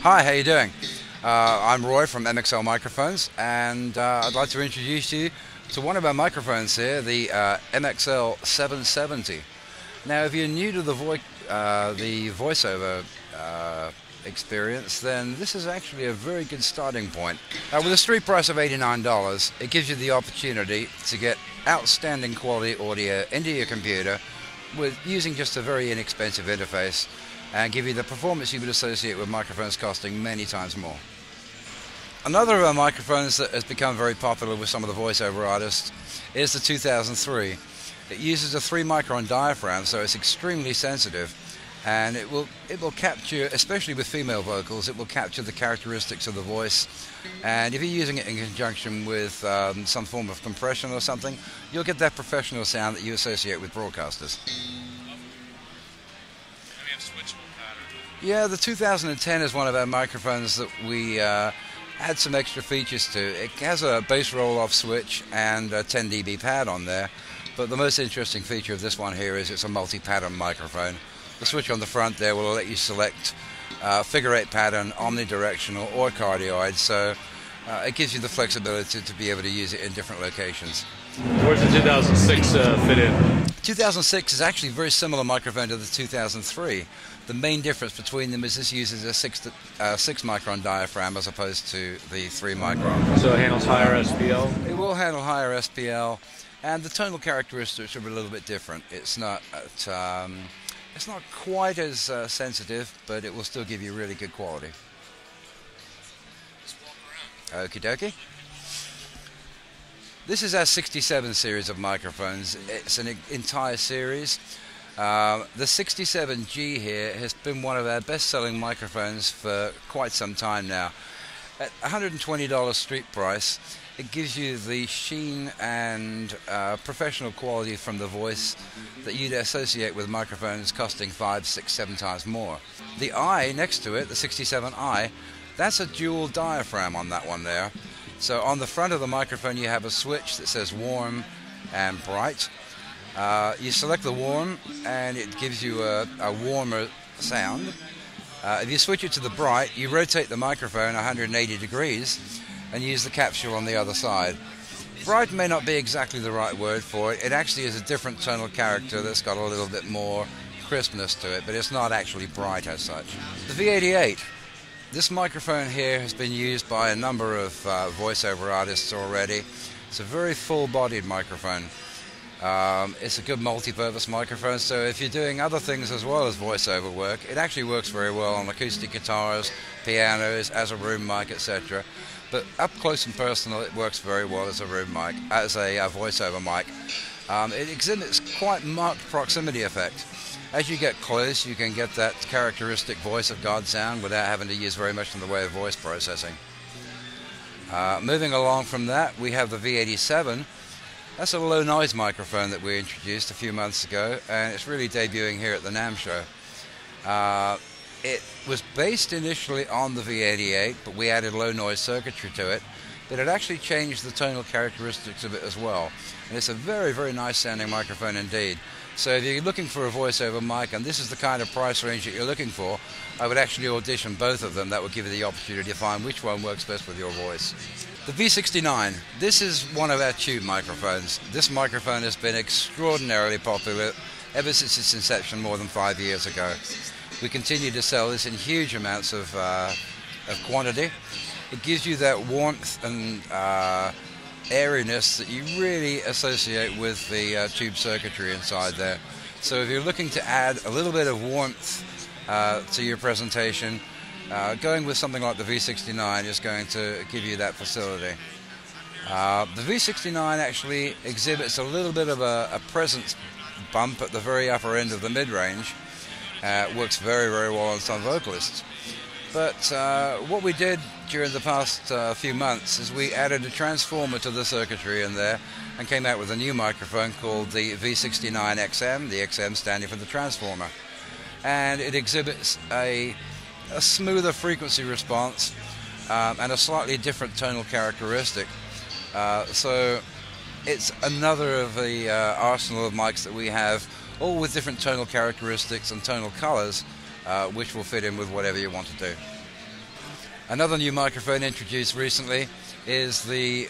Hi, how you doing? I'm Roy from MXL Microphones, and I'd like to introduce you to one of our microphones here, the MXL 770. Now, if you're new to the voiceover experience, then this is actually a very good starting point. With a street price of $89, it gives you the opportunity to get outstanding quality audio into your computer with using just a very inexpensive interface, and give you the performance you would associate with microphones costing many times more. Another of our microphones that has become very popular with some of the voiceover artists is the 2003. It uses a 3-micron diaphragm, so it's extremely sensitive, and it will capture, especially with female vocals, it will capture the characteristics of the voice. And if you're using it in conjunction with some form of compression or something, you'll get that professional sound that you associate with broadcasters. Yeah, the 2010 is one of our microphones that we add some extra features to. It has a bass roll-off switch and a 10 dB pad on there, but the most interesting feature of this one here is it's a multi-pattern microphone. The switch on the front there will let you select figure 8 pattern, omnidirectional or cardioid, so it gives you the flexibility to be able to use it in different locations. Where's the 2006 fit in? 2006 is actually a very similar microphone to the 2003. The main difference between them is this uses a 6-micron diaphragm as opposed to the 3-micron. So it handles higher SPL? It will handle higher SPL, and the tonal characteristics are a little bit different. It's not quite as sensitive, but it will still give you really good quality. Okie dokie. This is our 67 series of microphones. It's an entire series. The 67G here has been one of our best-selling microphones for quite some time now. At $120 street price, it gives you the sheen and professional quality from the voice that you'd associate with microphones costing 5, 6, 7 times more. The I next to it, the 67I, that's a dual diaphragm on that one there. So on the front of the microphone you have a switch that says warm and bright. You select the warm and it gives you a warmer sound. If you switch it to the bright, you rotate the microphone 180 degrees and use the capsule on the other side. Bright may not be exactly the right word for it. It actually is a different tonal character that's got a little bit more crispness to it, but it's not actually bright as such. The V88. This microphone here has been used by a number of voiceover artists already. It's a very full-bodied microphone. It's a good multi-purpose microphone, so if you're doing other things as well as voiceover work, it actually works very well on acoustic guitars, pianos, as a room mic, etc. But up close and personal, it works very well as a room mic, as a voiceover mic. It exhibits quite marked proximity effect. As you get close, you can get that characteristic voice of God sound without having to use very much in the way of voice processing. Moving along from that, we have the V87. That's a low noise microphone that we introduced a few months ago, and it's really debuting here at the NAMM show. It was based initially on the V88, but we added low noise circuitry to it, but it actually changed the tonal characteristics of it as well. And it's a very, very nice sounding microphone indeed. So if you're looking for a voiceover mic and this is the kind of price range that you're looking for, I would actually audition both of them. That would give you the opportunity to find which one works best with your voice. The V69, this is one of our tube microphones. This microphone has been extraordinarily popular ever since its inception more than 5 years ago. We continue to sell this in huge amounts of quantity. It gives you that warmth and airiness that you really associate with the tube circuitry inside there. So if you're looking to add a little bit of warmth to your presentation, going with something like the V69 is going to give you that facility. The V69 actually exhibits a little bit of a presence bump at the very upper end of the mid-range. Works very, very well on some vocalists. But what we did during the past few months is we added a transformer to the circuitry in there and came out with a new microphone called the V69XM, the XM standing for the transformer. And it exhibits a smoother frequency response and a slightly different tonal characteristic. So it's another of the arsenal of mics that we have, all with different tonal characteristics and tonal colors, which will fit in with whatever you want to do. Another new microphone introduced recently is the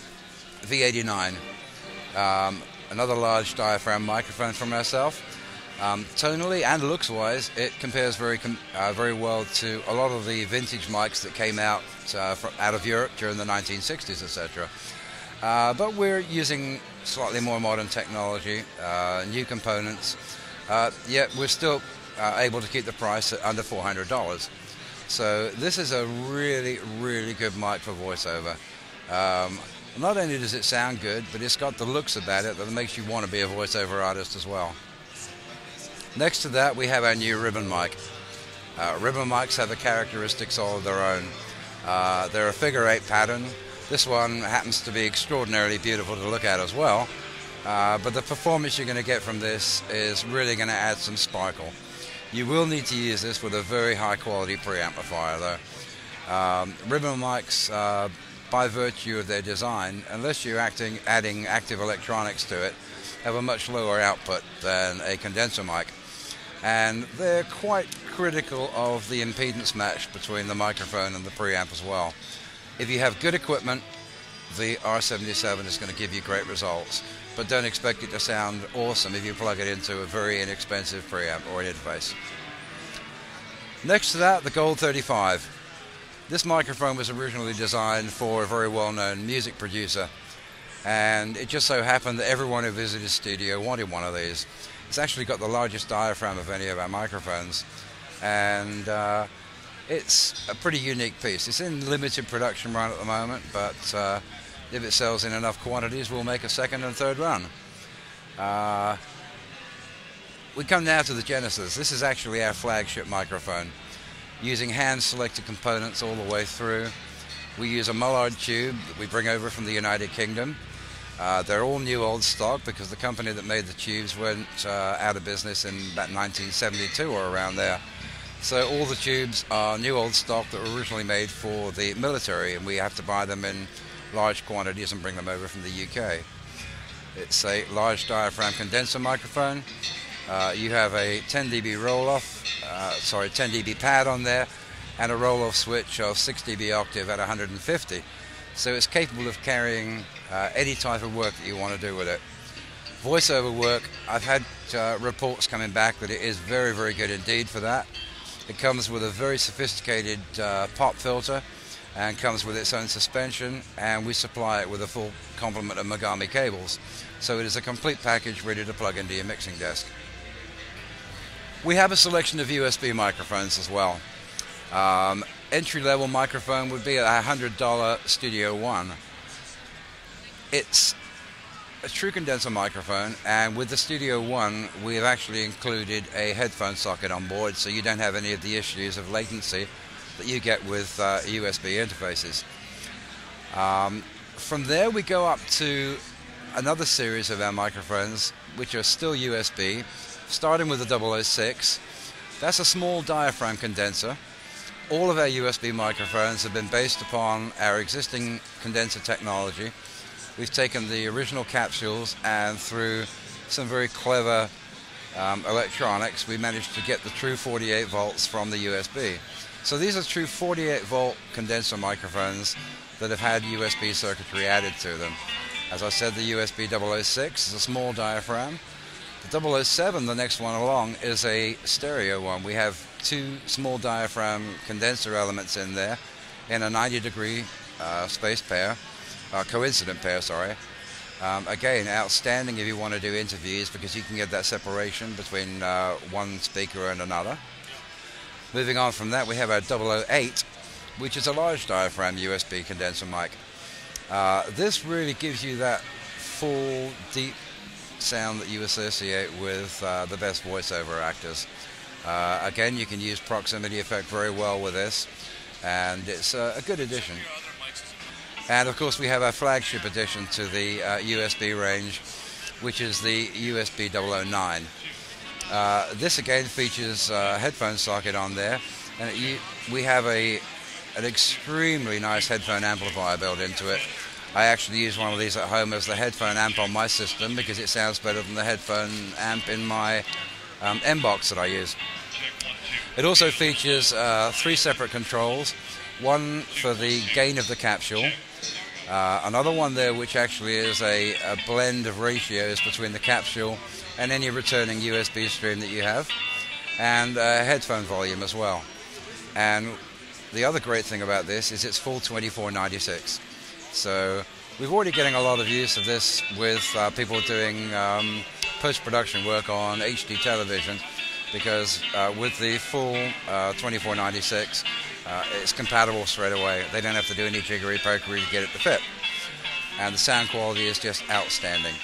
V89. Another large diaphragm microphone from ourselves. Tonally and looks-wise, it compares very well to a lot of the vintage mics that came out out of Europe during the 1960s, etc. But we're using slightly more modern technology, new components, yet we're still able to keep the price at under $400. So this is a really, really good mic for voiceover. Not only does it sound good, but it's got the looks about it that makes you want to be a voiceover artist as well. Next to that, we have our new ribbon mic. Ribbon mics have the characteristics all of their own. They're a figure-8 pattern. This one happens to be extraordinarily beautiful to look at as well. But the performance you're going to get from this is really going to add some sparkle. You will need to use this with a very high-quality preamplifier, though. Ribbon mics, by virtue of their design, unless you're adding active electronics to it, have a much lower output than a condenser mic. And they're quite critical of the impedance match between the microphone and the preamp as well. If you have good equipment, the R77 is going to give you great results, but don't expect it to sound awesome if you plug it into a very inexpensive preamp or an interface. Next to that, the Gold 35. This microphone was originally designed for a very well-known music producer, and it just so happened that everyone who visited his studio wanted one of these. It's actually got the largest diaphragm of any of our microphones, and it's a pretty unique piece. It's in limited production run at the moment, but if it sells in enough quantities, we'll make a second and third run. We come now to the Genesis. This is actually our flagship microphone. Using hand-selected components all the way through. We use a Mullard tube that we bring over from the United Kingdom. They're all new old stock because the company that made the tubes went out of business in about 1972 or around there. So all the tubes are new old stock that were originally made for the military, and we have to buy them in large quantities and bring them over from the UK. It's a large diaphragm condenser microphone. You have a 10 dB roll-off, 10 dB pad on there, and a roll-off switch of 6 dB octave at 150. So it's capable of carrying any type of work that you want to do with it. Voiceover work, I've had reports coming back that it is very, very good indeed for that. It comes with a very sophisticated pop filter and comes with its own suspension, and we supply it with a full complement of Megami cables. So it is a complete package ready to plug into your mixing desk. We have a selection of USB microphones as well. Entry-level microphone would be a $100 Studio One. It's a true condenser microphone, and with the Studio One we have actually included a headphone socket on board, so you don't have any of the issues of latency that you get with USB interfaces. From there we go up to another series of our microphones which are still USB, starting with the 006. That's a small diaphragm condenser. All of our USB microphones have been based upon our existing condenser technology. We've taken the original capsules, and through some very clever electronics, we managed to get the true 48 volts from the USB. So these are true 48 volt condenser microphones that have had USB circuitry added to them. As I said, the USB 006 is a small diaphragm. The 007, the next one along, is a stereo one. We have two small diaphragm condenser elements in there in a 90-degree space pair, coincident pair, sorry. Again, outstanding if you want to do interviews because you can get that separation between one speaker and another. Moving on from that, we have our 008, which is a large diaphragm USB condenser mic. This really gives you that full, deep sound that you associate with the best voiceover actors. Again, you can use proximity effect very well with this, and it's a good addition. And of course we have our flagship addition to the USB range, which is the USB 009. This again features a headphone socket on there, and we have an extremely nice headphone amplifier built into it. I actually use one of these at home as the headphone amp on my system because it sounds better than the headphone amp in my M-Box that I use. It also features 3 separate controls. one for the gain of the capsule, another one there which actually is a blend of ratios between the capsule and any returning USB stream that you have, and headphone volume as well. And the other great thing about this is it's full 2496. So we're already getting a lot of use of this with people doing post-production work on HD television, because with the full 2496, it's compatible straight away. They don't have to do any jiggery pokery to get it to fit. And the sound quality is just outstanding.